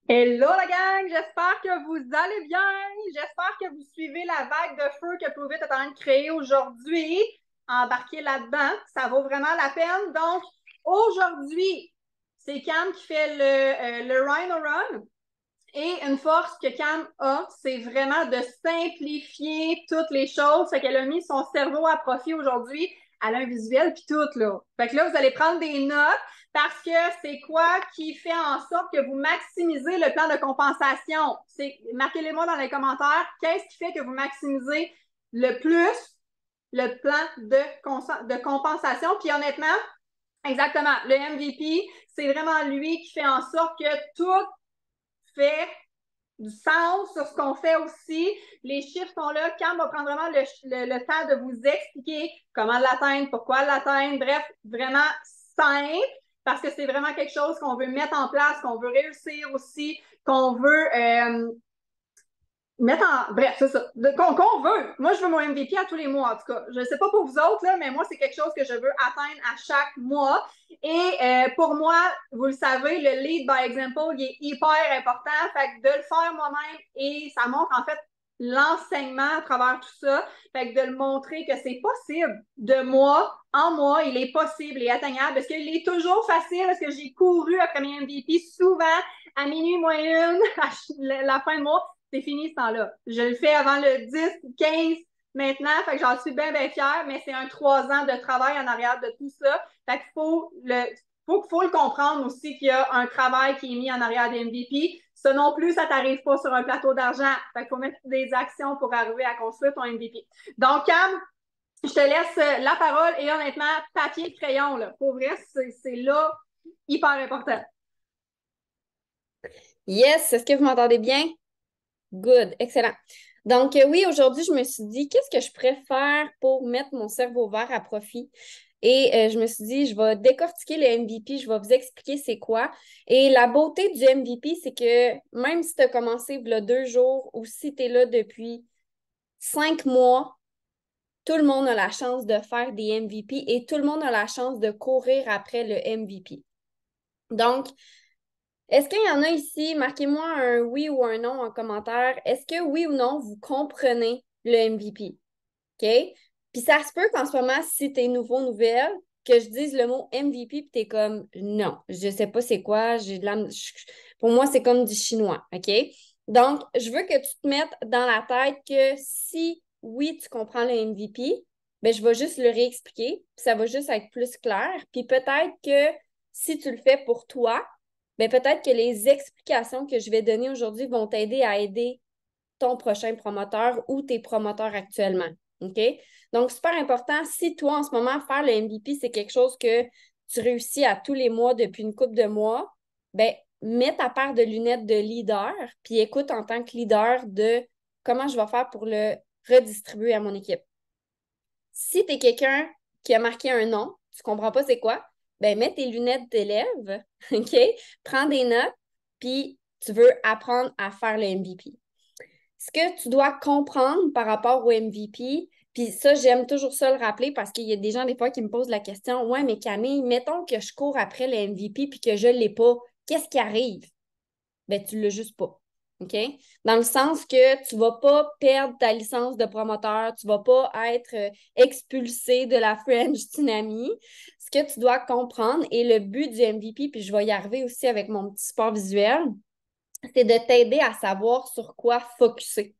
Hello la gang, j'espère que vous allez bien. J'espère que vous suivez la vague de feu que Provit est en train de créer aujourd'hui. Embarquez là-dedans, ça vaut vraiment la peine. Donc, aujourd'hui, c'est Cam qui fait le Rhino Run. Et une force que Cam a, c'est vraiment de simplifier toutes les choses. Fait qu'elle a mis son cerveau à profit aujourd'hui. Elle a un visuel puis tout, là. Fait que là, vous allez prendre des notes parce que c'est quoi qui fait en sorte que vous maximisez le plan de compensation? Marquez-les-moi dans les commentaires. Qu'est-ce qui fait que vous maximisez le plus le plan de compensation? Puis honnêtement, exactement, le MVP, c'est vraiment lui qui fait en sorte que tout fait du sens sur ce qu'on fait aussi. Les chiffres sont là. Cam va prendre vraiment le temps de vous expliquer comment l'atteindre, pourquoi l'atteindre. Bref, vraiment simple parce que c'est vraiment quelque chose qu'on veut mettre en place, qu'on veut réussir aussi, qu'on veut mettre en. Bref, c'est ça. Qu'on veut. Moi, je veux mon MVP à tous les mois, en tout cas. Je ne sais pas pour vous autres, là, mais moi, c'est quelque chose que je veux atteindre à chaque mois. Et pour moi, vous le savez, le lead by example, il est hyper important. Fait que de le faire moi-même et ça montre en fait l'enseignement à travers tout ça. Fait que de le montrer que c'est possible de mois en mois, il est possible et atteignable. Est-ce qu'il est toujours facile? Est-ce que j'ai couru après mes MVP souvent à minuit moins une, à la fin de mois? C'est fini ce temps-là. Je le fais avant le 10, 15 maintenant, fait que j'en suis bien, bien fière, mais c'est un 3 ans de travail en arrière de tout ça. Fait qu'il faut le comprendre aussi qu'il y a un travail qui est mis en arrière des MVP. Ça non plus, ça t'arrive pas sur un plateau d'argent. Fait qu'il faut mettre des actions pour arriver à construire ton MVP. Donc, Cam, je te laisse la parole et honnêtement, papier et crayon, là. Pour vrai, c'est là hyper important. Yes, est-ce que vous m'entendez bien? Good, excellent. Donc, oui, aujourd'hui, je me suis dit, qu'est-ce que je préfère pour mettre mon cerveau vert à profit? Et je me suis dit, je vais décortiquer le MVP, je vais vous expliquer c'est quoi. Et la beauté du MVP, c'est que même si tu as commencé il y a 2 jours ou si tu es là depuis 5 mois, tout le monde a la chance de faire des MVP et tout le monde a la chance de courir après le MVP. Donc, est-ce qu'il y en a ici? Marquez-moi un oui ou un non en commentaire. Est-ce que oui ou non, vous comprenez le MVP? OK? Puis ça se peut qu'en ce moment, si tu es nouveau, nouvelle, que je dise le mot MVP, puis tu es comme non, je sais pas c'est quoi, pour moi, c'est comme du chinois. OK? Donc, je veux que tu te mettes dans la tête que si oui, tu comprends le MVP, ben, je vais juste le réexpliquer, puis ça va juste être plus clair. Puis peut-être que si tu le fais pour toi, ben peut-être que les explications que je vais donner aujourd'hui vont t'aider à aider ton prochain promoteur ou tes promoteurs actuellement. OK? Donc, super important, si toi, en ce moment, faire le MVP, c'est quelque chose que tu réussis à tous les mois depuis une couple de mois, ben mets ta paire de lunettes de leader, puis écoute en tant que leader de comment je vais faire pour le redistribuer à mon équipe. Si tu es quelqu'un qui a marqué un nom, tu ne comprends pas c'est quoi, ben mets tes lunettes d'élève, OK? Prends des notes, puis tu veux apprendre à faire le MVP. Ce que tu dois comprendre par rapport au MVP, puis ça, j'aime toujours ça le rappeler parce qu'il y a des gens, des fois, qui me posent la question, ouais, mais Camille, mettons que je cours après le MVP puis que je ne l'ai pas, qu'est-ce qui arrive? Ben, tu ne l'as juste pas. OK? Dans le sens que tu ne vas pas perdre ta licence de promoteur, tu ne vas pas être expulsé de la French Tsunami. Ce que tu dois comprendre et le but du MVP, puis je vais y arriver aussi avec mon petit support visuel, c'est de t'aider à savoir sur quoi focuser,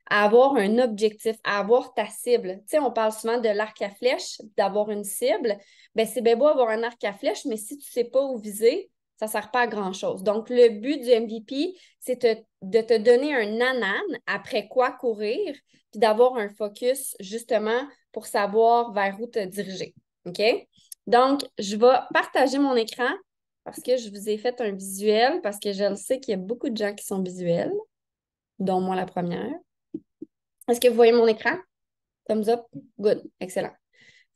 à avoir un objectif, à avoir ta cible. Tu sais, on parle souvent de l'arc à flèche, d'avoir une cible. Ben, c'est bien beau avoir un arc à flèche, mais si tu ne sais pas où viser, ça ne sert pas à grand-chose. Donc, le but du MVP, c'est de te donner un anane après quoi courir, puis d'avoir un focus justement pour savoir vers où te diriger. OK? Donc, je vais partager mon écran parce que je vous ai fait un visuel, parce que je le sais qu'il y a beaucoup de gens qui sont visuels, dont moi la première. Est-ce que vous voyez mon écran? Thumbs up? Good. Excellent.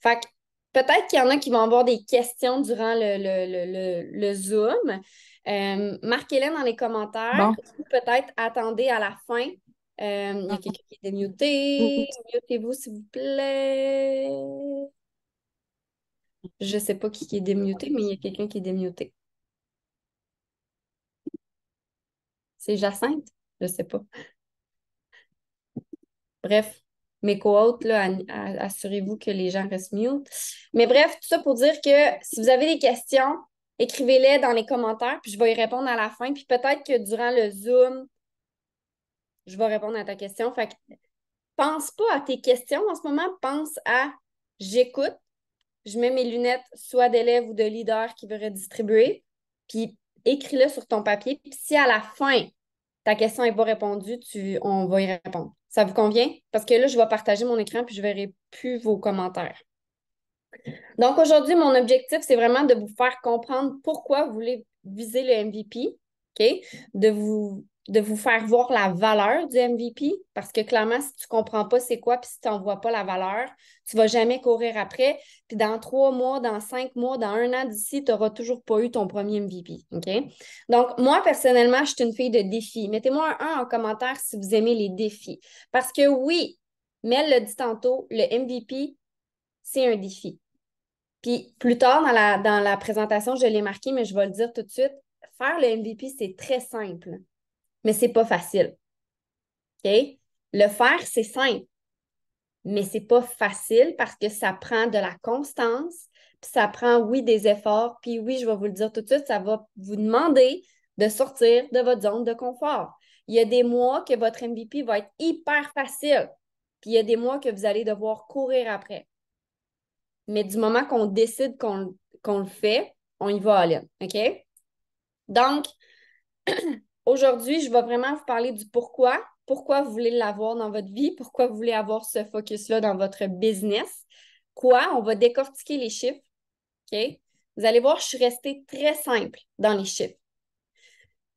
Fait que peut-être qu'il y en a qui vont avoir des questions durant le Zoom. Marquez-les dans les commentaires Bon. ou peut-être attendez à la fin. Il y a quelqu'un qui est démuté. Mutez-vous, s'il vous plaît. Je ne sais pas qui est démuté, mais il y a quelqu'un qui est démuté. C'est Jacinthe? Je sais pas. Bref, mes co-hôtes, là, assurez-vous que les gens restent mute. Mais bref, tout ça pour dire que si vous avez des questions, écrivez-les dans les commentaires, puis je vais y répondre à la fin. Puis peut-être que durant le Zoom, je vais répondre à ta question. Fait que pense pas à tes questions en ce moment, pense à j'écoute, je mets mes lunettes soit d'élève ou de leader qui veut redistribuer, puis écris-le sur ton papier. Puis si à la fin, ta question n'est pas répondue, on va y répondre. Ça vous convient? Parce que là, je vais partager mon écran puis je ne verrai plus vos commentaires. Donc aujourd'hui, mon objectif, c'est vraiment de vous faire comprendre pourquoi vous voulez viser le MVP, OK? De vous faire voir la valeur du MVP, parce que clairement, si tu ne comprends pas c'est quoi, puis si tu n'en vois pas la valeur, tu ne vas jamais courir après. Puis dans 3 mois, dans 5 mois, dans 1 an d'ici, tu n'auras toujours pas eu ton premier MVP, OK? Donc, moi, personnellement, je suis une fille de défis. Mettez-moi un 1 en commentaire si vous aimez les défis. Parce que oui, Mel l'a dit tantôt, le MVP, c'est un défi. Puis plus tard dans la présentation, je l'ai marqué, mais je vais le dire tout de suite. Faire le MVP, c'est très simple, mais c'est pas facile. OK? Le faire, c'est simple, mais c'est pas facile parce que ça prend de la constance, puis ça prend, oui, des efforts, puis oui, je vais vous le dire tout de suite, ça va vous demander de sortir de votre zone de confort. Il y a des mois que votre MVP va être hyper facile, puis il y a des mois que vous allez devoir courir après. Mais du moment qu'on décide qu'on le fait, on y va all-in. OK? Donc, aujourd'hui, je vais vraiment vous parler du pourquoi. Pourquoi vous voulez l'avoir dans votre vie? Pourquoi vous voulez avoir ce focus-là dans votre business? Quoi? On va décortiquer les chiffres. OK? Vous allez voir, je suis restée très simple dans les chiffres.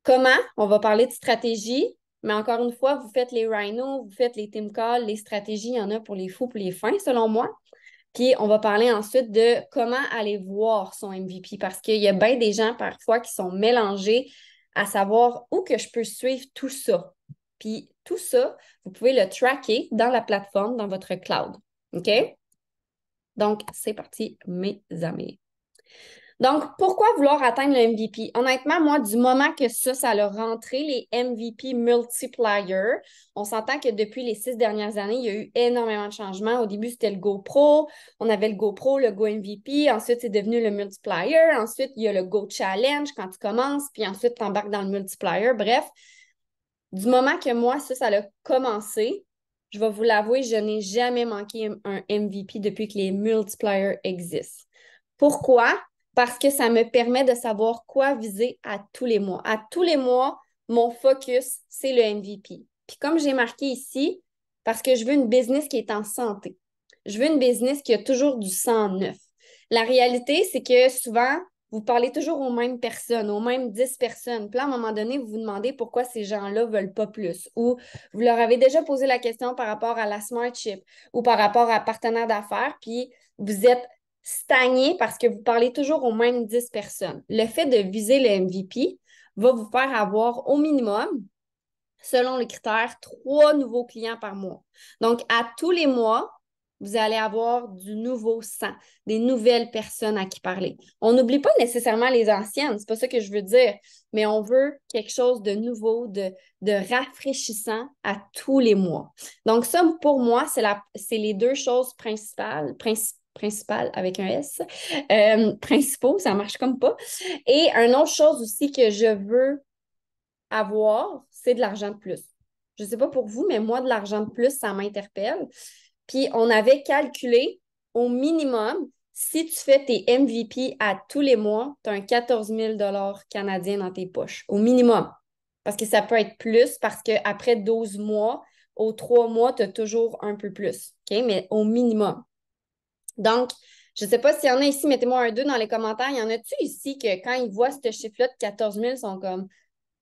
Comment? On va parler de stratégie, mais encore une fois, vous faites les rhinos, vous faites les team calls, les stratégies, il y en a pour les fous, pour les fins, selon moi. Puis, on va parler ensuite de comment aller voir son MVP parce qu'il y a bien des gens parfois qui sont mélangés à savoir où que je peux suivre tout ça. Puis, tout ça, vous pouvez le tracker dans la plateforme, dans votre cloud. OK? Donc, c'est parti, mes amis. Donc, pourquoi vouloir atteindre le MVP? Honnêtement, moi, du moment que ça a rentré, les MVP multipliers, on s'entend que depuis les 6 dernières années, il y a eu énormément de changements. Au début, c'était le GoPro. On avait le GoPro, le Go MVP. Ensuite, c'est devenu le multiplier. Ensuite, il y a le Go Challenge quand tu commences. Puis ensuite, tu embarques dans le multiplier. Bref, du moment que moi, ça a commencé, je vais vous l'avouer, je n'ai jamais manqué un MVP depuis que les multipliers existent. Pourquoi? Parce que ça me permet de savoir quoi viser à tous les mois. À tous les mois, mon focus, c'est le MVP. Puis comme j'ai marqué ici, parce que je veux une business qui est en santé. Je veux une business qui a toujours du sang neuf. La réalité, c'est que souvent, vous parlez toujours aux mêmes personnes, aux mêmes 10 personnes. Puis là, à un moment donné, vous vous demandez pourquoi ces gens-là ne veulent pas plus. Ou vous leur avez déjà posé la question par rapport à la Smart Chip ou par rapport à partenaire d'affaires, puis vous êtes stagné parce que vous parlez toujours aux mêmes 10 personnes. Le fait de viser le MVP va vous faire avoir au minimum, selon les critères, 3 nouveaux clients par mois. Donc, à tous les mois, vous allez avoir du nouveau sang, des nouvelles personnes à qui parler. On n'oublie pas nécessairement les anciennes, c'est pas ça que je veux dire, mais on veut quelque chose de nouveau, de rafraîchissant à tous les mois. Donc, ça, pour moi, c'est les deux choses principales avec un S, principaux, ça marche comme pas. Et une autre chose aussi que je veux avoir, c'est de l'argent de plus. Je ne sais pas pour vous, mais moi, de l'argent de plus, ça m'interpelle. Puis, on avait calculé au minimum, si tu fais tes MVP à tous les mois, tu as un 14 000 canadiens dans tes poches, au minimum. Parce que ça peut être plus, parce qu'après 12 mois, aux 3 mois, tu as toujours un peu plus. OK? Mais au minimum. Donc, je ne sais pas s'il y en a ici, mettez-moi un 2 dans les commentaires. Y en a-tu ici que quand ils voient ce chiffre-là de 14 000, ils sont comme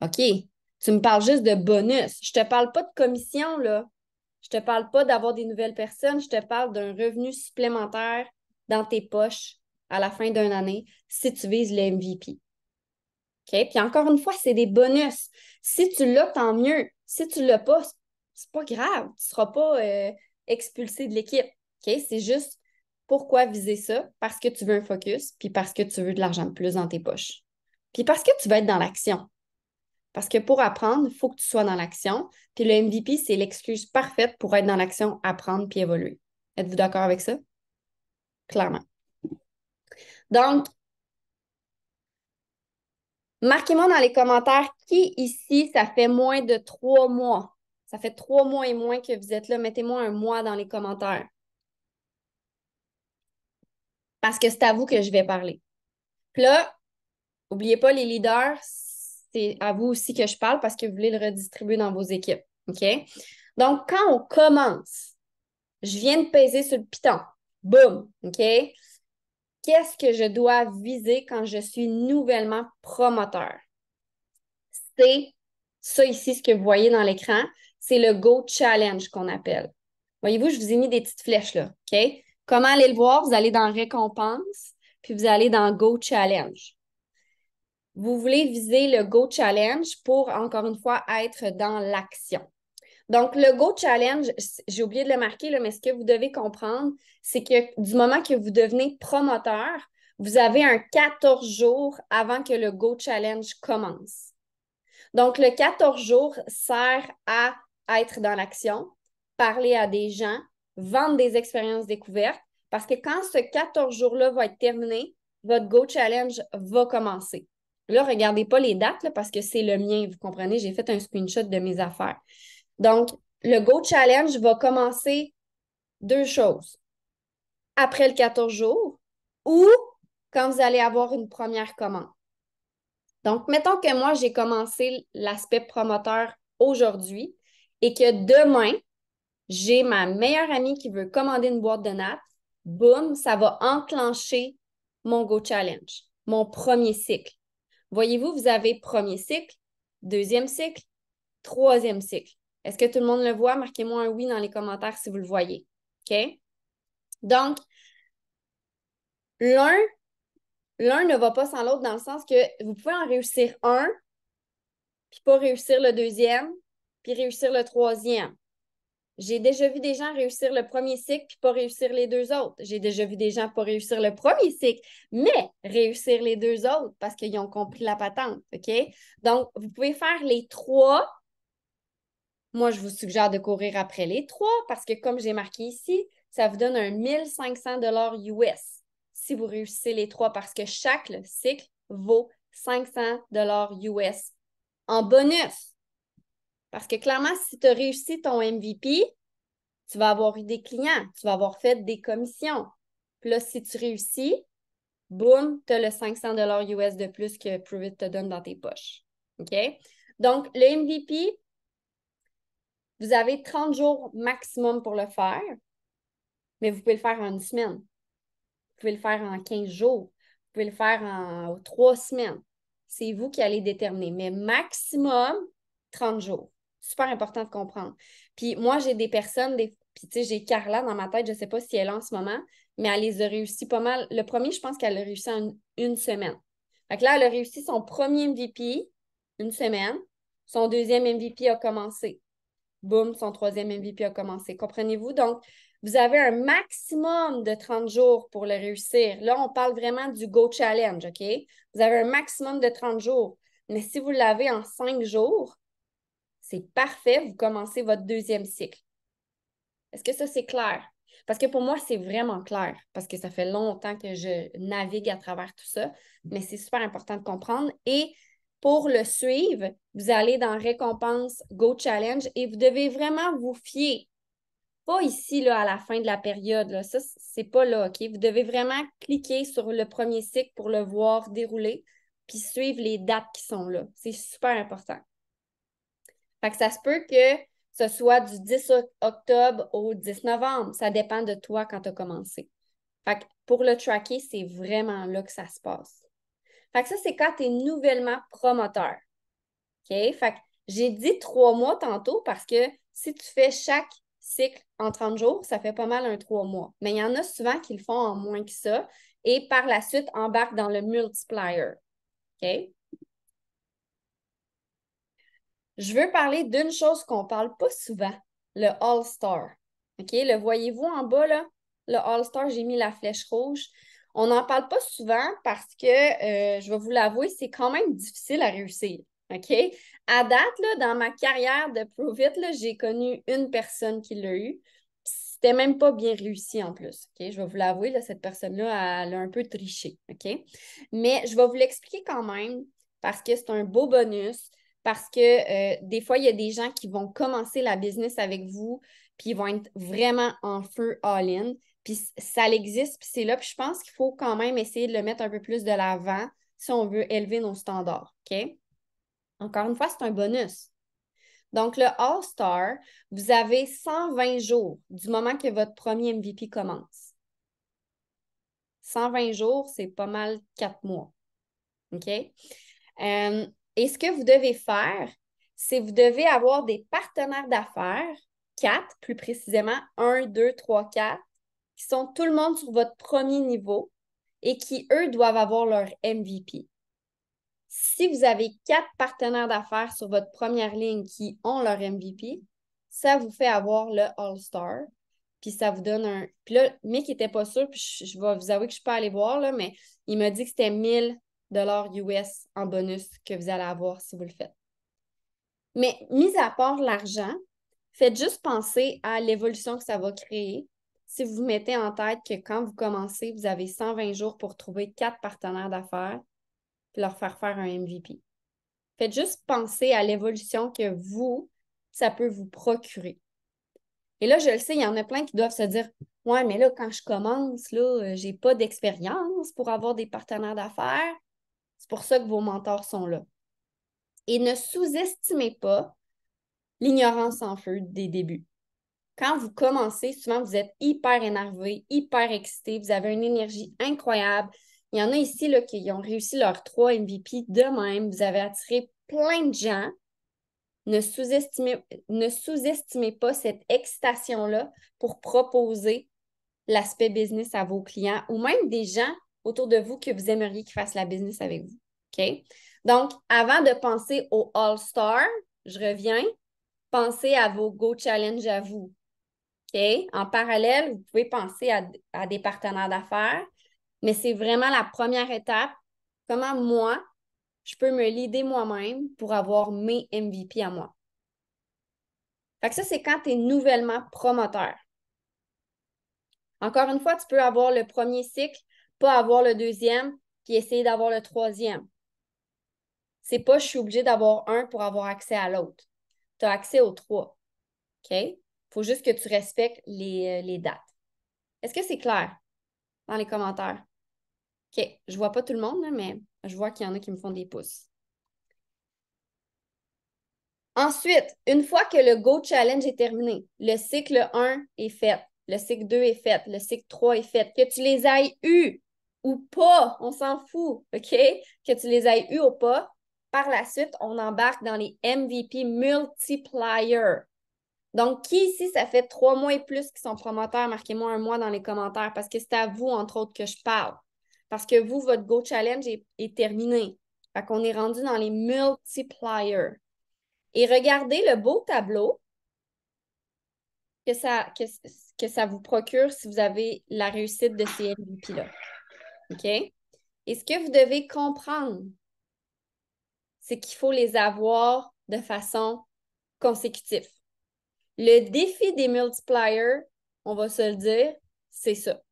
OK, tu me parles juste de bonus. Je ne te parle pas de commission, là. Je ne te parle pas d'avoir des nouvelles personnes. Je te parle d'un revenu supplémentaire dans tes poches à la fin d'une année si tu vises le MVP. OK? Puis encore une fois, c'est des bonus. Si tu l'as, tant mieux. Si tu ne l'as pas, c'est pas grave. Tu ne seras pas expulsé de l'équipe. OK? C'est juste pourquoi viser ça? Parce que tu veux un focus, puis parce que tu veux de l'argent de plus dans tes poches. Puis parce que tu veux être dans l'action. Parce que pour apprendre, il faut que tu sois dans l'action. Puis le MVP, c'est l'excuse parfaite pour être dans l'action, apprendre puis évoluer. Êtes-vous d'accord avec ça? Clairement. Donc, marquez-moi dans les commentaires qui ici, ça fait moins de 3 mois. Ça fait 3 mois et moins que vous êtes là. Mettez-moi un mois dans les commentaires. Parce que c'est à vous que je vais parler. Puis là, n'oubliez pas, les leaders, c'est à vous aussi que je parle parce que vous voulez le redistribuer dans vos équipes. OK? Donc, quand on commence, je viens de peser sur le piton. Boum! OK? Qu'est-ce que je dois viser quand je suis nouvellement promoteur? C'est ça ici, ce que vous voyez dans l'écran, c'est le Go Challenge qu'on appelle. Voyez-vous, je vous ai mis des petites flèches là. OK? Comment aller le voir? Vous allez dans Récompense, puis vous allez dans Go Challenge. Vous voulez viser le Go Challenge pour, encore une fois, être dans l'action. Donc, le Go Challenge, j'ai oublié de le marquer, là, mais ce que vous devez comprendre, c'est que du moment que vous devenez promoteur, vous avez un 14 jours avant que le Go Challenge commence. Donc, le 14 jours sert à être dans l'action, parler à des gens, vendre des expériences découvertes, parce que quand ce 14 jours-là va être terminé, votre Go Challenge va commencer. Là, regardez pas les dates là, parce que c'est le mien, vous comprenez, j'ai fait un screenshot de mes affaires. Donc, le Go Challenge va commencer 2 choses. Après le 14 jours ou quand vous allez avoir une première commande. Donc, mettons que moi, j'ai commencé l'aspect promoteur aujourd'hui et que demain, j'ai ma meilleure amie qui veut commander une boîte de nattes. Boum, ça va enclencher mon Go Challenge, mon premier cycle. Voyez-vous, vous avez premier cycle, deuxième cycle, troisième cycle. Est-ce que tout le monde le voit? Marquez-moi un oui dans les commentaires si vous le voyez. OK? Donc, l'un ne va pas sans l'autre dans le sens que vous pouvez en réussir un, puis pas réussir le deuxième, puis réussir le troisième. J'ai déjà vu des gens réussir le premier cycle puis pas réussir les 2 autres. J'ai déjà vu des gens pas réussir le premier cycle, mais réussir les 2 autres parce qu'ils ont compris la patente. OK? Donc, vous pouvez faire les 3. Moi, je vous suggère de courir après les 3 parce que, comme j'ai marqué ici, ça vous donne un 1500 US si vous réussissez les 3 parce que chaque cycle vaut 500 US en bonus. Parce que clairement, si tu as réussi ton MVP, tu vas avoir eu des clients, tu vas avoir fait des commissions. Puis là, si tu réussis, boum, tu as le 500 US de plus que Pruvit te donne dans tes poches. OK? Donc, le MVP, vous avez 30 jours maximum pour le faire, mais vous pouvez le faire en une semaine. Vous pouvez le faire en 15 jours. Vous pouvez le faire en 3 semaines. C'est vous qui allez déterminer, mais maximum 30 jours. Super important de comprendre. Puis moi, j'ai des personnes, puis tu sais, j'ai Carla dans ma tête, je ne sais pas si elle est en ce moment, mais elle les a réussi pas mal. Le premier, je pense qu'elle a réussi en une semaine. Fait que là, elle a réussi son premier MVP une semaine. Son deuxième MVP a commencé. Boum, son troisième MVP a commencé. Comprenez-vous? Donc, vous avez un maximum de 30 jours pour le réussir. Là, on parle vraiment du Go Challenge, OK? Vous avez un maximum de 30 jours. Mais si vous l'avez en 5 jours, c'est parfait, vous commencez votre deuxième cycle. Est-ce que ça, c'est clair? Parce que pour moi, c'est vraiment clair, parce que ça fait longtemps que je navigue à travers tout ça, mais c'est super important de comprendre. Et pour le suivre, vous allez dans Récompense Go Challenge et vous devez vraiment vous fier. Pas ici, là, à la fin de la période. Là. Ça, c'est pas là, OK? Vous devez vraiment cliquer sur le premier cycle pour le voir dérouler, puis suivre les dates qui sont là. C'est super important. Fait que ça se peut que ce soit du 10 octobre au 10 novembre. Ça dépend de toi quand tu as commencé. Fait que pour le tracker, c'est vraiment là que ça se passe. Fait que ça, c'est quand tu es nouvellement promoteur. OK? Fait que j'ai dit 3 mois tantôt parce que si tu fais chaque cycle en 30 jours, ça fait pas mal un 3 mois. Mais il y en a souvent qui le font en moins que ça et par la suite embarquent dans le multiplier. OK? Je veux parler d'une chose qu'on ne parle pas souvent, le All-Star. OK? Le voyez-vous en bas, là? Le All-Star, j'ai mis la flèche rouge. On n'en parle pas souvent parce que, je vais vous l'avouer, c'est quand même difficile à réussir. OK? À date, là, dans ma carrière de Prove It, là, j'ai connu une personne qui l'a eu. C'était même pas bien réussi en plus. OK? Je vais vous l'avouer, là, cette personne-là, elle a un peu triché. OK? Mais je vais vous l'expliquer quand même parce que c'est un beau bonus. Parce que des fois, il y a des gens qui vont commencer la business avec vous, puis ils vont être vraiment en feu all-in. Puis ça existe, puis c'est là. Puis je pense qu'il faut quand même essayer de le mettre un peu plus de l'avant si on veut élever nos standards. OK? Encore une fois, c'est un bonus. Donc, le All-Star, vous avez 120 jours du moment que votre premier MVP commence. 120 jours, c'est pas mal 4 mois. OK? Et ce que vous devez faire, c'est vous devez avoir des partenaires d'affaires, 4 plus précisément, 1, 2, 3, 4, qui sont tout le monde sur votre premier niveau et qui, eux, doivent avoir leur MVP. Si vous avez 4 partenaires d'affaires sur votre première ligne qui ont leur MVP, ça vous fait avoir le All-Star. Puis ça vous donne un. Puis là, Mick n'était pas sûr, puis je vais vous avouer que je ne peux pas aller voir, là, mais il m'a dit que c'était 1000 $ US en bonus que vous allez avoir si vous le faites. Mais mis à part l'argent, faites juste penser à l'évolution que ça va créer. Si vous mettez en tête que quand vous commencez, vous avez 120 jours pour trouver 4 partenaires d'affaires puis leur faire faire un MVP. Faites juste penser à l'évolution que vous, ça peut vous procurer. Et là, je le sais, il y en a plein qui doivent se dire ouais, mais là, quand je commence, là, j'ai pas d'expérience pour avoir des partenaires d'affaires. C'est pour ça que vos mentors sont là. Et ne sous-estimez pas l'ignorance en feu des débuts. Quand vous commencez, souvent, vous êtes hyper énervé, hyper excité, vous avez une énergie incroyable. Il y en a ici là, qui ont réussi leurs 3 MVP de même. Vous avez attiré plein de gens. Ne sous-estimez pas cette excitation-là pour proposer l'aspect business à vos clients ou même des gens autour de vous que vous aimeriez qu'ils fassent la business avec vous. OK? Donc, avant de penser au All-Star, je reviens, pensez à vos Go Challenge à vous. OK? En parallèle, vous pouvez penser à des partenaires d'affaires, mais c'est vraiment la première étape. Comment moi, je peux me leader moi-même pour avoir mes MVP à moi. Fait que ça, c'est quand tu es nouvellement promoteur. Encore une fois, tu peux avoir le premier cycle, pas avoir le deuxième, puis essayer d'avoir le troisième. C'est pas je suis obligée d'avoir un pour avoir accès à l'autre. Tu as accès aux 3. OK? Il faut juste que tu respectes les dates. Est-ce que c'est clair dans les commentaires? OK. Je vois pas tout le monde, là, mais je vois qu'il y en a qui me font des pouces. Ensuite, une fois que le Go Challenge est terminé, le cycle 1 est fait, le cycle 2 est fait, le cycle 3 est fait, que tu les aies eus ou pas, on s'en fout, OK? Que tu les aies eus ou pas, par la suite, on embarque dans les MVP multiplier. Donc, qui ici, ça fait 3 mois et plus qui sont promoteurs? Marquez-moi un mois dans les commentaires parce que c'est à vous, entre autres, que je parle. Parce que vous, votre Go Challenge est terminé. Fait qu'on est rendu dans les multipliers. Et regardez le beau tableau que ça vous procure si vous avez la réussite de ces MVP-là. OK? Et ce que vous devez comprendre, c'est qu'il faut les avoir de façon consécutive. Le défi des multipliers, on va se le dire, c'est ça.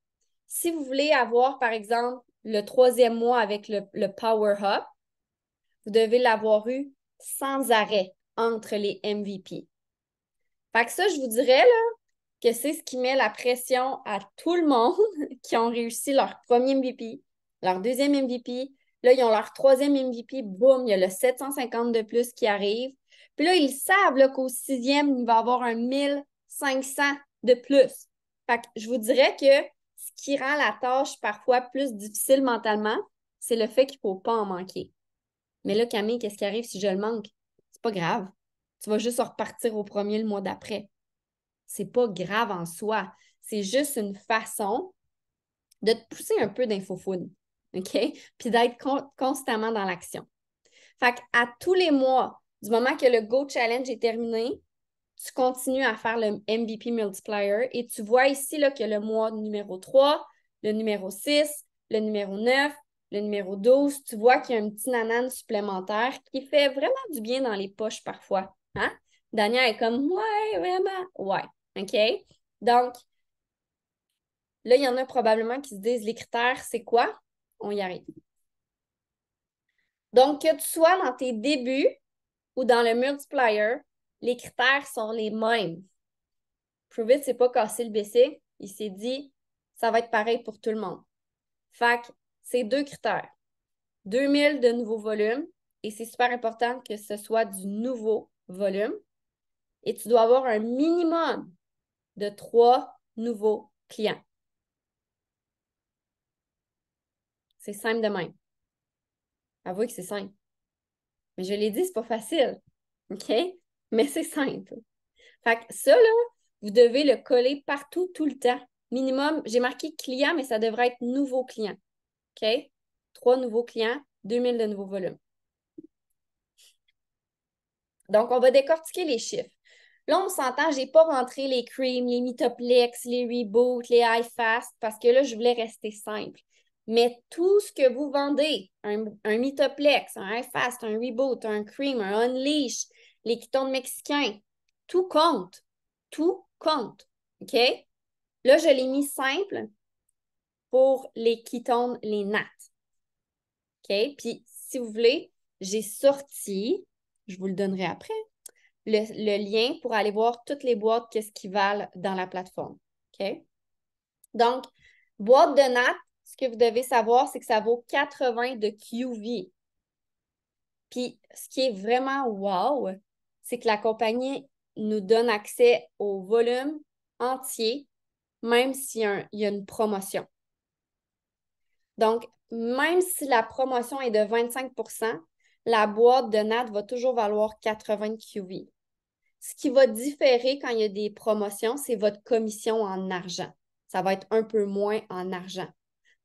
Si vous voulez avoir, par exemple, le 3e mois avec le Power Up, vous devez l'avoir eu sans arrêt entre les MVP. Fait que ça, je vous dirais là, que c'est ce qui met la pression à tout le monde qui ont réussi leur premier MVP, leur deuxième MVP. Là, ils ont leur 3e MVP. Boum, il y a le 750 de plus qui arrive. Puis là, ils savent là, qu'au 6e, il va y avoir un 1500 de plus. Fait que je vous dirais que ce qui rend la tâche parfois plus difficile mentalement, c'est le fait qu'il ne faut pas en manquer. Mais là, Camille, qu'est-ce qui arrive si je le manque? C'est pas grave. Tu vas juste repartir au premier le mois d'après. C'est pas grave en soi. C'est juste une façon de te pousser un peu d'infofood. OK? Puis d'être constamment dans l'action. Fait qu'à tous les mois, du moment que le Go Challenge est terminé, tu continues à faire le MVP Multiplier et tu vois ici là, que le mois numéro 3, le numéro 6, le numéro 9, Le numéro 12, tu vois qu'il y a un petit nanan supplémentaire qui fait vraiment du bien dans les poches parfois. Hein? Daniel est comme, ouais, vraiment, ouais. OK? Donc, là, il y en a probablement qui se disent, les critères, c'est quoi? On y arrive. Donc, que tu sois dans tes débuts ou dans le multiplier, les critères sont les mêmes. Prove It, c'est pas cassé le BC. Il s'est dit, ça va être pareil pour tout le monde. Fait que c'est 2 critères. 2000 de nouveaux volumes, et c'est super important que ce soit du nouveau volume. Et tu dois avoir un minimum de 3 nouveaux clients. C'est simple de même. Avouez que c'est simple. Mais je l'ai dit, c'est pas facile. OK? Mais c'est simple. Fait que ça, là, vous devez le coller partout, tout le temps. Minimum, j'ai marqué client, mais ça devrait être nouveau client. OK? 3 nouveaux clients, 2000 de nouveaux volumes. Donc, on va décortiquer les chiffres. Là, on s'entend, je n'ai pas rentré les creams, les Mitoplex, les Reboot, les iFast, parce que là, je voulais rester simple. Mais tout ce que vous vendez, un Mitoplex, un iFast, un Reboot, un cream, un Unleash, les ketones mexicains, tout compte. Tout compte. OK? Là, je l'ai mis simple pour les ketones, les nats. OK? Puis, si vous voulez, j'ai sorti, je vous le donnerai après, le lien pour aller voir toutes les boîtes, qu'est-ce qu'ils valent dans la plateforme. OK? Donc, boîte de nattes, ce que vous devez savoir, c'est que ça vaut 80 de QV. Puis, ce qui est vraiment wow, c'est que la compagnie nous donne accès au volume entier, même s'il y a une promotion. Donc, même si la promotion est de 25 la boîte de nattes va toujours valoir 80 QV. Ce qui va différer quand il y a des promotions, c'est votre commission en argent. Ça va être un peu moins en argent.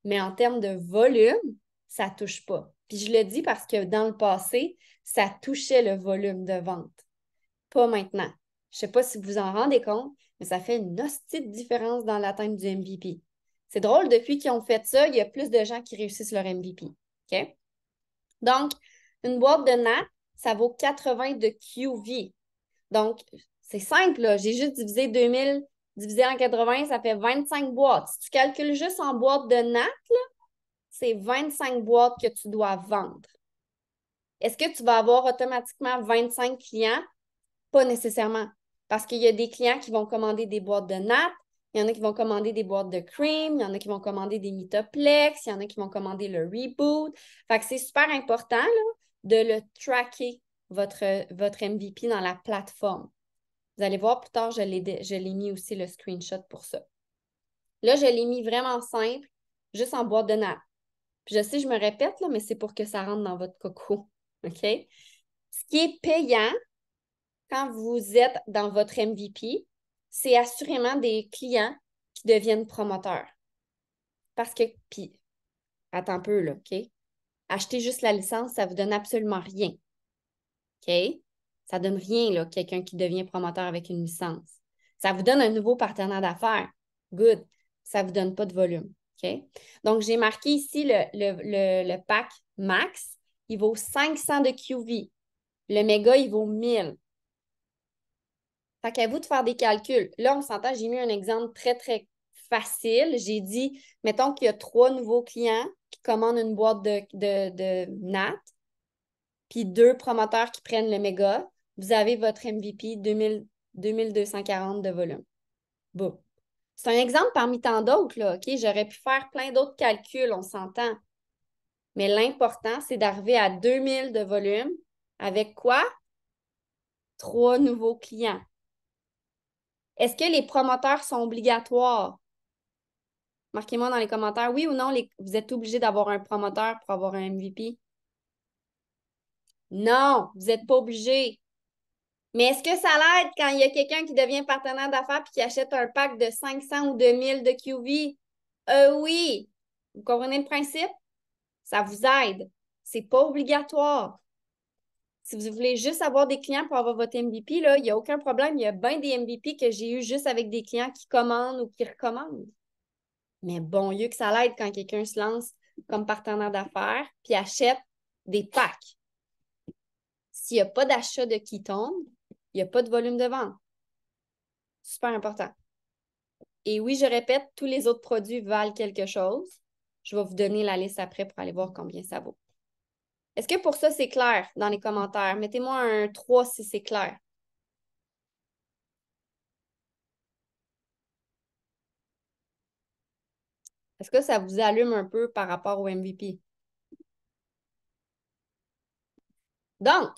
Mais en termes de volume, ça ne touche pas. Puis je le dis parce que dans le passé, ça touchait le volume de vente. Pas maintenant. Je ne sais pas si vous vous en rendez compte, mais ça fait une hostie de différence dans l'atteinte du MVP. C'est drôle, depuis qu'ils ont fait ça, il y a plus de gens qui réussissent leur MVP. OK? Donc, une boîte de nattes, ça vaut 80 de QV. Donc, c'est simple, là. J'ai juste divisé 2000 divisé en 80, ça fait 25 boîtes. Si tu calcules juste en boîte de nattes, là, c'est 25 boîtes que tu dois vendre. Est-ce que tu vas avoir automatiquement 25 clients? Pas nécessairement. Parce qu'il y a des clients qui vont commander des boîtes de nattes, il y en a qui vont commander des boîtes de cream, il y en a qui vont commander des Mitoplex, il y en a qui vont commander le Reboot. Fait que c'est super important là, de le tracker, votre MVP dans la plateforme. Vous allez voir plus tard, je l'ai mis aussi le screenshot pour ça. Là, je l'ai mis vraiment simple, juste en boîte de nattes. Puis je sais, je me répète, là, mais c'est pour que ça rentre dans votre coco. OK? Ce qui est payant quand vous êtes dans votre MVP, c'est assurément des clients qui deviennent promoteurs. Parce que, puis, attends un peu, là, OK? Acheter juste la licence, ça ne vous donne absolument rien. OK? Ça ne donne rien, là, quelqu'un qui devient promoteur avec une licence. Ça vous donne un nouveau partenaire d'affaires. Good. Ça ne vous donne pas de volume. OK? Donc, j'ai marqué ici le pack max. Il vaut 500 de QV. Le méga, il vaut 1000. Fait qu'à vous de faire des calculs. Là, on s'entend, j'ai mis un exemple très, très facile. J'ai dit, mettons qu'il y a 3 nouveaux clients qui commandent une boîte de NAT, puis 2 promoteurs qui prennent le méga. Vous avez votre MVP 2240 de volume. Bon. C'est un exemple parmi tant d'autres, là, OK? J'aurais pu faire plein d'autres calculs, on s'entend. Mais l'important, c'est d'arriver à 2000 de volume avec quoi? 3 nouveaux clients. Est-ce que les promoteurs sont obligatoires? Marquez-moi dans les commentaires, oui ou non, vous êtes obligé d'avoir un promoteur pour avoir un MVP? Non, vous n'êtes pas obligé. Mais est-ce que ça l'aide quand il y a quelqu'un qui devient partenaire d'affaires et qui achète un pack de 500 ou de 1000 de QV? Oui. Vous comprenez le principe? Ça vous aide. C'est pas obligatoire. Si vous voulez juste avoir des clients pour avoir votre MVP, là, il n'y a aucun problème. Il y a bien des MVP que j'ai eu juste avec des clients qui commandent ou qui recommandent. Mais bon Dieu que ça l'aide quand quelqu'un se lance comme partenaire d'affaires, puis achète des packs. S'il n'y a pas d'achat de Ketone, il n'y a pas de volume de vente. Super important. Et oui, je répète, tous les autres produits valent quelque chose. Je vais vous donner la liste après pour aller voir combien ça vaut. Est-ce que pour ça, c'est clair dans les commentaires? Mettez-moi un 3 si c'est clair. Est-ce que ça vous allume un peu par rapport au MVP? Donc,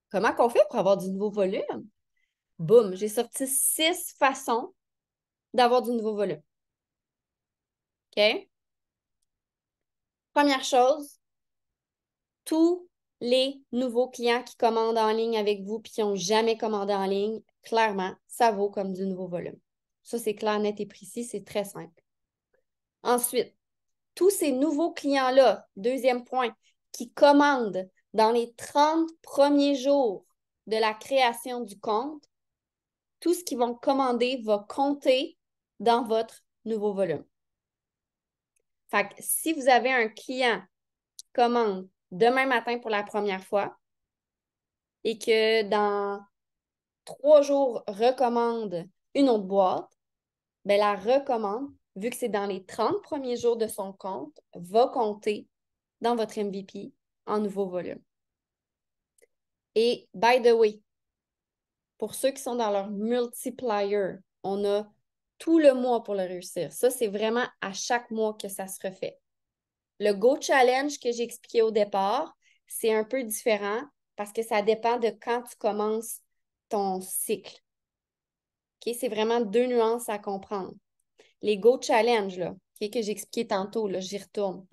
comment qu'on fait pour avoir du nouveau volume? Boum, j'ai sorti 6 façons d'avoir du nouveau volume. OK? Première chose, tous les nouveaux clients qui commandent en ligne avec vous et qui n'ont jamais commandé en ligne, clairement, ça vaut comme du nouveau volume. Ça, c'est clair, net et précis, c'est très simple. Ensuite, tous ces nouveaux clients-là, deuxième point, qui commandent dans les 30 premiers jours de la création du compte, tout ce qu'ils vont commander va compter dans votre nouveau volume. Fait que si vous avez un client qui commande demain matin pour la première fois et que dans 3 jours recommande une autre boîte, bien, la recommande, vu que c'est dans les 30 premiers jours de son compte, va compter dans votre MVP en nouveau volume. Et by the way, pour ceux qui sont dans leur multiplier, on a tout le mois pour le réussir. Ça, c'est vraiment à chaque mois que ça se refait. Le Go Challenge que j'ai expliqué au départ, c'est un peu différent parce que ça dépend de quand tu commences ton cycle. Okay? C'est vraiment 2 nuances à comprendre. Les Go Challenge, là, okay, que j'ai expliqué tantôt, là, j'y retourne.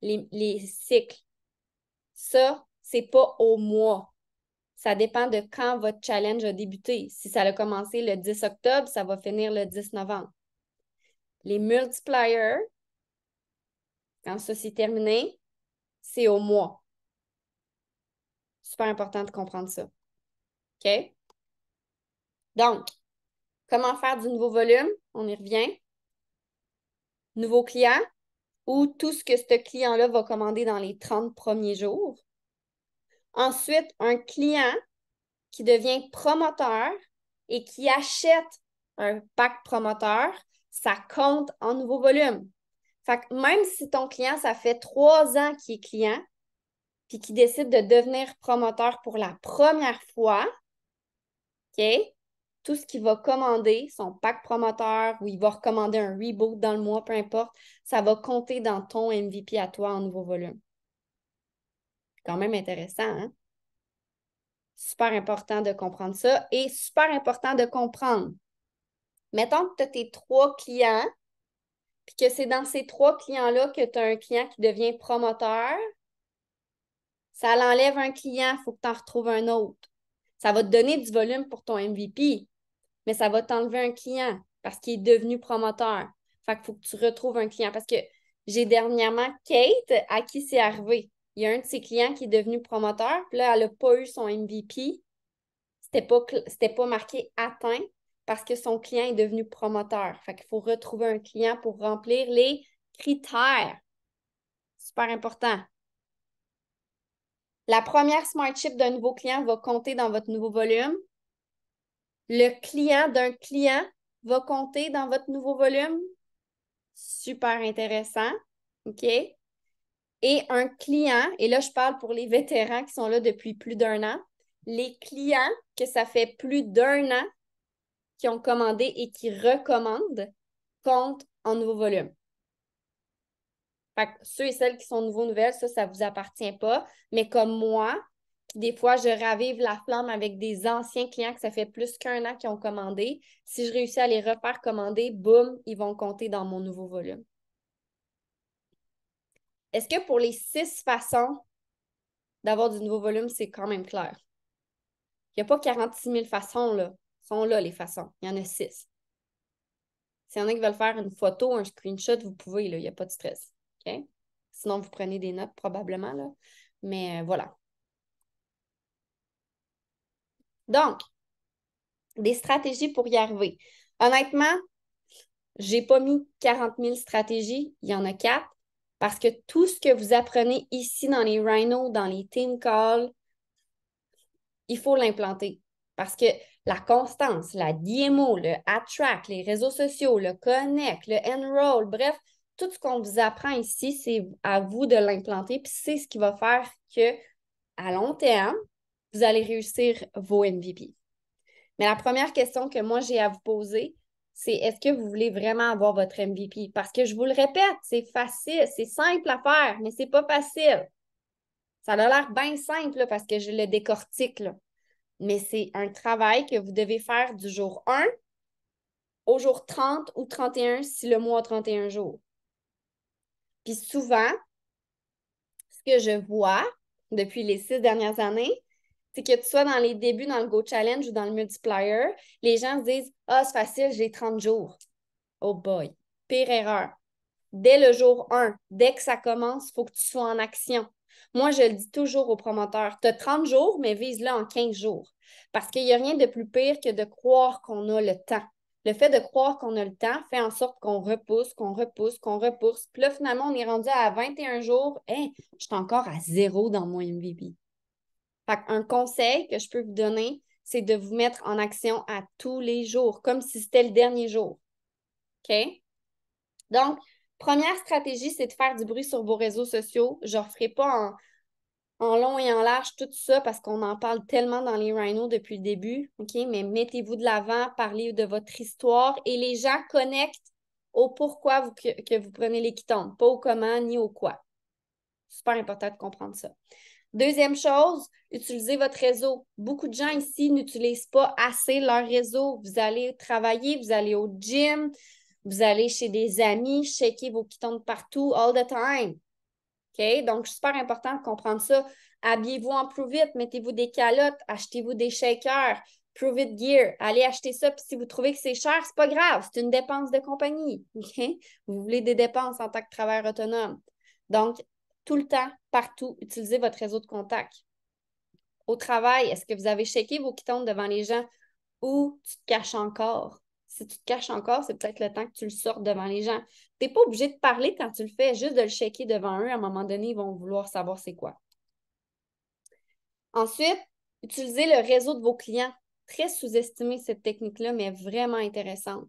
Les cycles, ça, c'est pas au mois. Ça dépend de quand votre challenge a débuté. Si ça a commencé le 10 octobre, ça va finir le 10 novembre. Les multipliers, quand ça c'est terminé, c'est au mois. Super important de comprendre ça. OK? Donc, comment faire du nouveau volume? On y revient. Nouveau client ou tout ce que ce client-là va commander dans les 30 premiers jours. Ensuite, un client qui devient promoteur et qui achète un pack promoteur, ça compte en nouveau volume. Fait que même si ton client, ça fait 3 ans qu'il est client, puis qu'il décide de devenir promoteur pour la première fois, OK? Tout ce qu'il va commander, son pack promoteur, ou il va recommander un reboot dans le mois, peu importe, ça va compter dans ton MVP à toi en nouveau volume. Quand même intéressant, hein? Super important de comprendre ça et super important de comprendre. Mettons que tu as tes 3 clients, puis que c'est dans ces 3 clients-là que tu as un client qui devient promoteur. Ça l'enlève un client, il faut que tu en retrouves un autre. Ça va te donner du volume pour ton MVP, mais ça va t'enlever un client parce qu'il est devenu promoteur. Fait qu'il faut que tu retrouves un client. Parce que j'ai dernièrement Kate à qui c'est arrivé. Il y a un de ses clients qui est devenu promoteur, puis là, elle n'a pas eu son MVP. C'était pas marqué atteint parce que son client est devenu promoteur. Fait qu'il faut retrouver un client pour remplir les critères. Super important. La première Smart Chip d'un nouveau client va compter dans votre nouveau volume. Le client d'un client va compter dans votre nouveau volume. Super intéressant. OK? Et un client, et là, je parle pour les vétérans qui sont là depuis plus d'1 an, les clients que ça fait plus d'1 an qui ont commandé et qui recommandent comptent en nouveau volume. Fait que ceux et celles qui sont nouveaux nouvelles, ça ne vous appartient pas. Mais comme moi, qui des fois, je ravive la flamme avec des anciens clients que ça fait plus qu'1 an qui ont commandé. Si je réussis à les refaire commander, boum, ils vont compter dans mon nouveau volume. Est-ce que pour les 6 façons d'avoir du nouveau volume, c'est quand même clair? Il n'y a pas 46 000 façons, là. Sont là, les façons. Il y en a 6. S'il y en a qui veulent faire une photo, un screenshot, vous pouvez, là. Il n'y a pas de stress. OK? Sinon, vous prenez des notes probablement, là. Mais voilà. Donc, des stratégies pour y arriver. Honnêtement, j'ai pas mis 40 000 stratégies, il y en a 4, parce que tout ce que vous apprenez ici dans les Rhino, dans les team calls, il faut l'implanter. Parce que la constance, la DMO, le attract, les réseaux sociaux, le connect, le enroll, bref, tout ce qu'on vous apprend ici, c'est à vous de l'implanter. Puis c'est ce qui va faire que, à long terme, vous allez réussir vos MVP. Mais la première question que moi j'ai à vous poser, c'est est-ce que vous voulez vraiment avoir votre MVP? Parce que je vous le répète, c'est facile, c'est simple à faire, mais c'est pas facile. Ça a l'air bien simple là, parce que je le décortique, là. Mais c'est un travail que vous devez faire du jour 1 au jour 30 ou 31 si le mois a 31 jours. Puis souvent, ce que je vois depuis les 6 dernières années, c'est que tu sois dans les débuts dans le Go Challenge ou dans le multiplier, les gens se disent « Ah, c'est facile, j'ai 30 jours. » Oh boy, pire erreur. Dès le jour 1, dès que ça commence, il faut que tu sois en action. Moi, je le dis toujours aux promoteurs, tu as 30 jours, mais vise-le en 15 jours. Parce qu'il n'y a rien de plus pire que de croire qu'on a le temps. Le fait de croire qu'on a le temps fait en sorte qu'on repousse, qu'on repousse, qu'on repousse. Puis là, finalement, on est rendu à 21 jours. Hey, je suis encore à 0 dans mon MVP. Fait un conseil que je peux vous donner, c'est de vous mettre en action à tous les jours, comme si c'était le dernier jour. OK? Donc, première stratégie, c'est de faire du bruit sur vos réseaux sociaux. Je ne referai pas en long et en large tout ça parce qu'on en parle tellement dans les Rhinos depuis le début. OK? Mais mettez-vous de l'avant, parlez de votre histoire et les gens connectent au pourquoi que vous prenez les ketones, pas au comment ni au quoi. Super important de comprendre ça. Deuxième chose, utilisez votre réseau. Beaucoup de gens ici n'utilisent pas assez leur réseau. Vous allez travailler, vous allez au gym, vous allez chez des amis, checker vos ketones partout, all the time. OK? Donc, super important de comprendre ça. Habillez-vous en Prove It, mettez-vous des calottes, achetez-vous des shakers, Prove It Gear. Allez acheter ça, puis si vous trouvez que c'est cher, c'est pas grave, c'est une dépense de compagnie. OK? Vous voulez des dépenses en tant que travailleur autonome. Donc, tout le temps, partout, utilisez votre réseau de contacts. Au travail, est-ce que vous avez checké vos ketones devant les gens ou tu te caches encore? Si tu te caches encore, c'est peut-être le temps que tu le sortes devant les gens. Tu n'es pas obligé de parler quand tu le fais, juste de le checker devant eux. À un moment donné, ils vont vouloir savoir c'est quoi. Ensuite, utilisez le réseau de vos clients. Très sous-estimé cette technique-là, mais vraiment intéressante.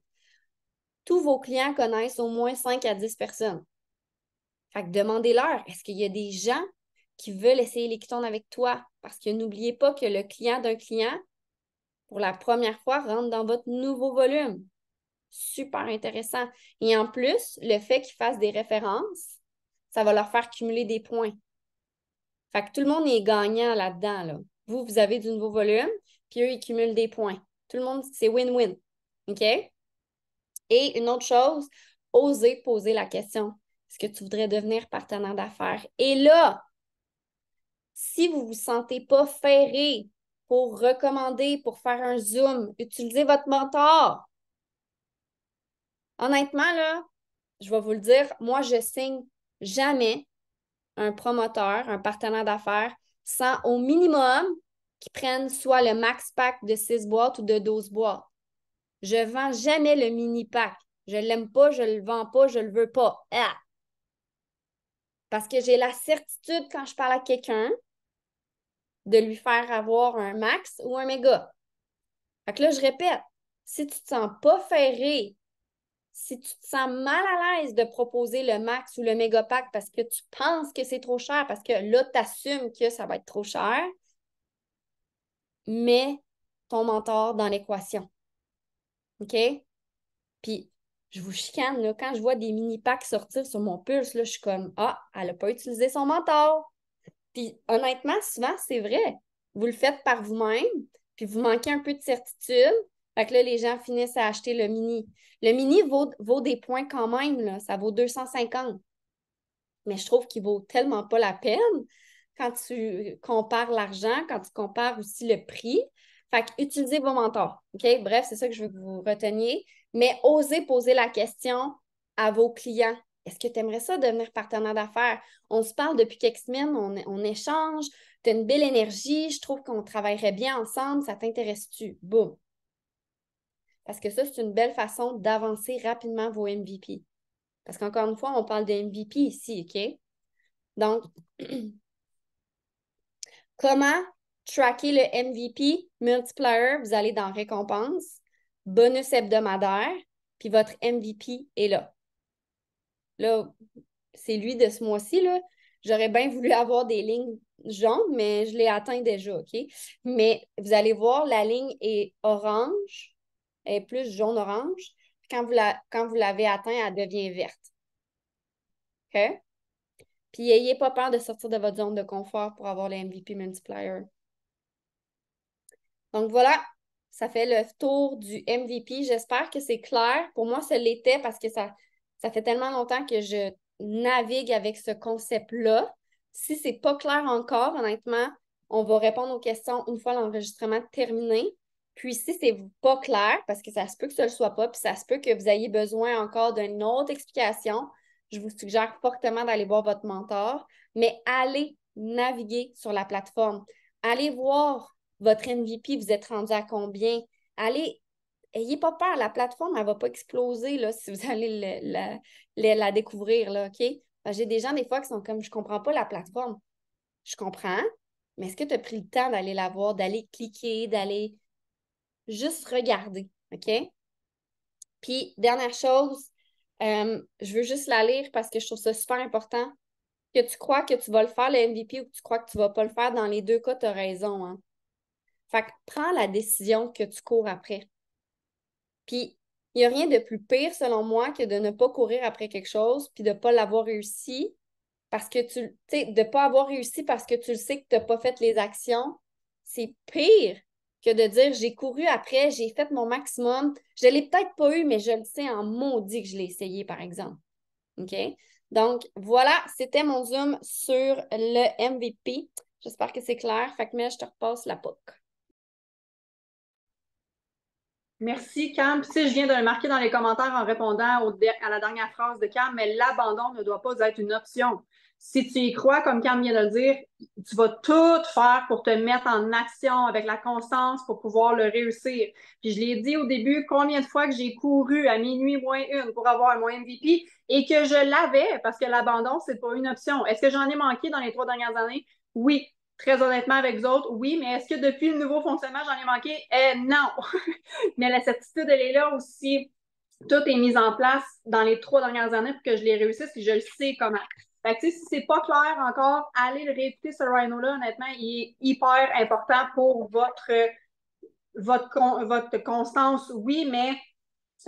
Tous vos clients connaissent au moins 5 à 10 personnes. Fait que demandez-leur, est-ce qu'il y a des gens qui veulent essayer les ketones avec toi? Parce que n'oubliez pas que le client d'un client, pour la première fois, rentre dans votre nouveau volume. Super intéressant. Et en plus, le fait qu'ils fassent des références, ça va leur faire cumuler des points. Fait que tout le monde est gagnant là-dedans, là. Vous avez du nouveau volume, puis eux, ils cumulent des points. Tout le monde, c'est win-win. OK? Et une autre chose, osez poser la question. Est-ce que tu voudrais devenir partenaire d'affaires? Et là, si vous ne vous sentez pas ferré pour recommander, pour faire un Zoom, utilisez votre mentor. Honnêtement, là, je vais vous le dire, moi, je signe jamais un promoteur, un partenaire d'affaires, sans au minimum qu'ils prennent soit le max pack de 6 boîtes ou de 12 boîtes. Je ne vends jamais le mini pack. Je ne l'aime pas, je ne le vends pas, je ne le veux pas. Ah! Parce que j'ai la certitude quand je parle à quelqu'un de lui faire avoir un max ou un méga. Fait que là, je répète, si tu ne te sens pas ferré, si tu te sens mal à l'aise de proposer le max ou le méga pack parce que tu penses que c'est trop cher, parce que là, tu assumes que ça va être trop cher, mets ton mentor dans l'équation. OK? Puis, je vous chicane, là, quand je vois des mini-packs sortir sur mon pulse, là, je suis comme, ah, elle n'a pas utilisé son mentor. Puis, honnêtement, souvent, c'est vrai. Vous le faites par vous-même, puis vous manquez un peu de certitude. Fait que là, les gens finissent à acheter le mini. Le mini vaut des points quand même, là. Ça vaut 250. Mais je trouve qu'il vaut tellement pas la peine quand tu compares l'argent, quand tu compares aussi le prix. Fait que utilisez vos mentors. OK? Bref, c'est ça que je veux que vous reteniez. Mais osez poser la question à vos clients. Est-ce que tu aimerais ça devenir partenaire d'affaires? On se parle depuis quelques semaines, on échange, tu as une belle énergie, je trouve qu'on travaillerait bien ensemble, ça t'intéresse-tu? Boum. Parce que ça, c'est une belle façon d'avancer rapidement vos MVP. Parce qu'encore une fois, on parle de MVP ici, OK? Donc, comment tracker le MVP multiplier? Vous allez dans récompense, bonus hebdomadaire, puis votre MVP est là. Là, c'est lui de ce mois-ci, là. J'aurais bien voulu avoir des lignes jaunes, mais je l'ai atteint déjà, OK? Mais vous allez voir, la ligne est orange, elle est plus jaune-orange. Quand vous l'avez atteint, elle devient verte. OK? Puis, n'ayez pas peur de sortir de votre zone de confort pour avoir le MVP multiplier. Donc, voilà, ça fait le tour du MVP. J'espère que c'est clair. Pour moi, ça l'était parce que ça fait tellement longtemps que je navigue avec ce concept-là. Si ce n'est pas clair encore, honnêtement, on va répondre aux questions une fois l'enregistrement terminé. Puis si ce n'est pas clair, parce que ça se peut que ce ne le soit pas, puis ça se peut que vous ayez besoin encore d'une autre explication, je vous suggère fortement d'aller voir votre mentor, mais allez naviguer sur la plateforme. Allez voir votre MVP, vous êtes rendu à combien? Allez, ayez pas peur, la plateforme, elle ne va pas exploser là, si vous allez la découvrir, là, OK? J'ai des gens, des fois, qui sont comme, je ne comprends pas la plateforme. Je comprends, mais est-ce que tu as pris le temps d'aller la voir, d'aller cliquer, d'aller juste regarder, OK? Puis, dernière chose, je veux juste la lire parce que je trouve ça super important. Que tu crois que tu vas le faire, le MVP, ou que tu crois que tu ne vas pas le faire, dans les deux cas, tu as raison, hein? Fait que prends la décision que tu cours après. Puis, il n'y a rien de plus pire, selon moi, que de ne pas courir après quelque chose puis de ne pas l'avoir réussi parce que tu sais, de ne pas avoir réussi parce que tu le sais que tu n'as pas fait les actions. C'est pire que de dire j'ai couru après, j'ai fait mon maximum. Je ne l'ai peut-être pas eu, mais je le sais en maudit que je l'ai essayé, par exemple. OK? Donc, voilà, c'était mon zoom sur le MVP. J'espère que c'est clair. Fait que, mais je te repasse la POC. Merci, Cam. Puis, tu sais, je viens de le marquer dans les commentaires en répondant à la dernière phrase de Cam, mais l'abandon ne doit pas être une option. Si tu y crois, comme Cam vient de le dire, tu vas tout faire pour te mettre en action avec la constance pour pouvoir le réussir. Puis je l'ai dit au début, combien de fois que j'ai couru à minuit moins une pour avoir mon MVP et que je l'avais parce que l'abandon, c'est pas une option. Est-ce que j'en ai manqué dans les 3 dernières années? Oui. Très honnêtement avec vous autres, oui, mais est-ce que depuis le nouveau fonctionnement, j'en ai manqué? Non. Mais la certitude, elle est là aussi. Tout est mis en place dans les 3 dernières années pour que je les réussisse et je le sais comment. Fait que, si c'est pas clair encore, allez le réécouter, ce Rhino-là. Honnêtement, il est hyper important pour votre constance, oui, mais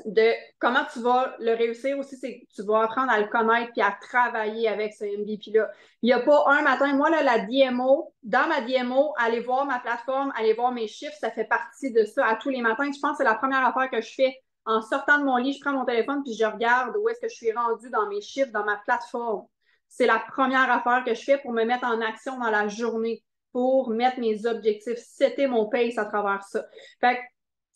de comment tu vas le réussir aussi, c'est que tu vas apprendre à le connaître puis à travailler avec ce MVP-là. Il n'y a pas un matin, moi, là, la DMO, dans ma DMO, aller voir ma plateforme, aller voir mes chiffres, ça fait partie de ça à tous les matins. Je pense que c'est la première affaire que je fais en sortant de mon lit, je prends mon téléphone puis je regarde où est-ce que je suis rendue dans mes chiffres, dans ma plateforme. C'est la première affaire que je fais pour me mettre en action dans la journée, pour mettre mes objectifs, c'était mon pace à travers ça. Fait que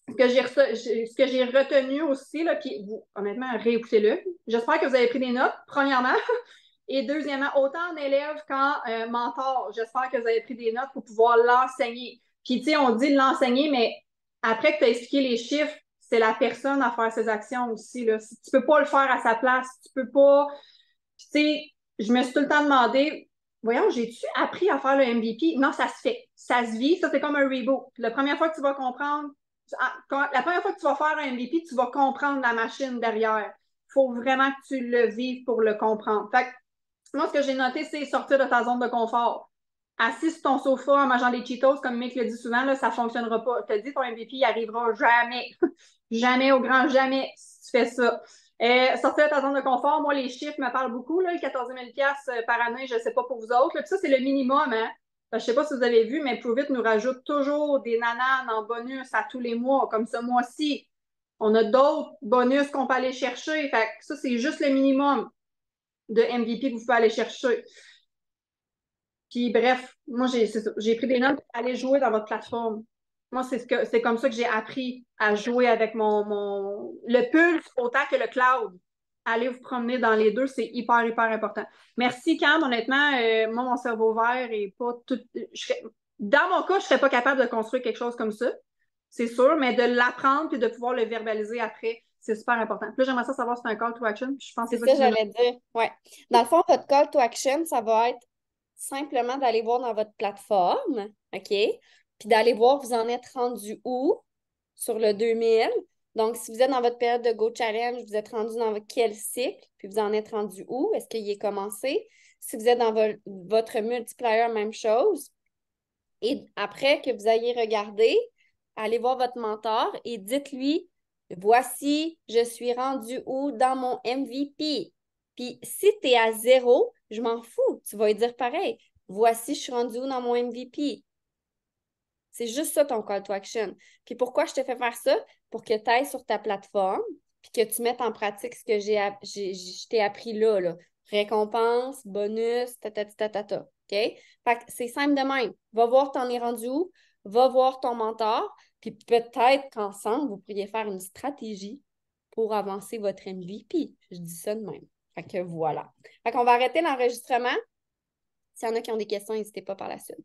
ce que j'ai retenu aussi, là, puis vous, honnêtement, réécoutez-le. J'espère que vous avez pris des notes, premièrement. Et deuxièmement, autant en élève qu'en mentor, j'espère que vous avez pris des notes pour pouvoir l'enseigner. Puis, tu sais, on dit de l'enseigner, mais après que tu as expliqué les chiffres, c'est la personne à faire ses actions aussi. Là. Tu peux pas le faire à sa place. Tu peux pas. Tu sais, je me suis tout le temps demandé, voyons, j'ai-tu appris à faire le MVP? Non, ça se fait. Ça se vit. Ça, c'est comme un reboot. La première fois que tu vas comprendre, la première fois que tu vas faire un MVP, tu vas comprendre la machine derrière. Il faut vraiment que tu le vives pour le comprendre. Fait que, moi, ce que j'ai noté, c'est sortir de ta zone de confort. Assis sur ton sofa en mangeant des Cheetos, comme Mick le dit souvent, là, ça ne fonctionnera pas. Je te dis, ton MVP, il arrivera jamais. Jamais, au grand jamais, si tu fais ça. Sortir de ta zone de confort, moi, les chiffres me parlent beaucoup. Là, 14 000 par année, je ne sais pas pour vous autres. Là, ça, c'est le minimum. Hein? Je ne sais pas si vous avez vu, mais Pruvit nous rajoute toujours des nananes en bonus à tous les mois, comme ce mois-ci. On a d'autres bonus qu'on peut aller chercher. Fait que ça, c'est juste le minimum de MVP que vous pouvez aller chercher. Puis bref, moi, j'ai pris des notes pour aller jouer dans votre plateforme. Moi, c'est comme ça que j'ai appris à jouer avec le Pulse autant que le Cloud. Allez vous promener dans les deux, c'est hyper, hyper important. Merci, Cam. Honnêtement, moi, mon cerveau vert est pas tout. Dans mon cas, je ne serais pas capable de construire quelque chose comme ça. c'est sûr, mais de l'apprendre puis de pouvoir le verbaliser après, c'est super important. Puis là, j'aimerais ça savoir si c'est un call to action, puis je pense que C'est c'est ça ça, que tu veux. j'allais dire. Ouais. Dans le fond, votre call to action, ça va être simplement d'aller voir dans votre plateforme, OK? Puis d'aller voir vous en êtes rendu où sur le 2000. Donc, si vous êtes dans votre période de Go Challenge, vous êtes rendu dans quel cycle? Puis vous en êtes rendu où? Est-ce qu'il est commencé? Si vous êtes dans votre multiplier, même chose. Et après que vous ayez regardé, allez voir votre mentor et dites-lui, voici, je suis rendu où dans mon MVP. Puis si tu es à 0, je m'en fous, tu vas lui dire pareil. Voici, je suis rendu où dans mon MVP. C'est juste ça ton call to action. Puis pourquoi je te fais faire ça? Pour que tu ailles sur ta plateforme puis que tu mettes en pratique ce que je t'ai appris là. Récompense, bonus, ta. OK? Fait que c'est simple de même. Va voir t'en es rendu où, va voir ton mentor, puis peut-être qu'ensemble, vous pourriez faire une stratégie pour avancer votre MVP. Je dis ça de même. Fait que voilà. Fait qu'on va arrêter l'enregistrement. S'il y en a qui ont des questions, n'hésitez pas par la suite.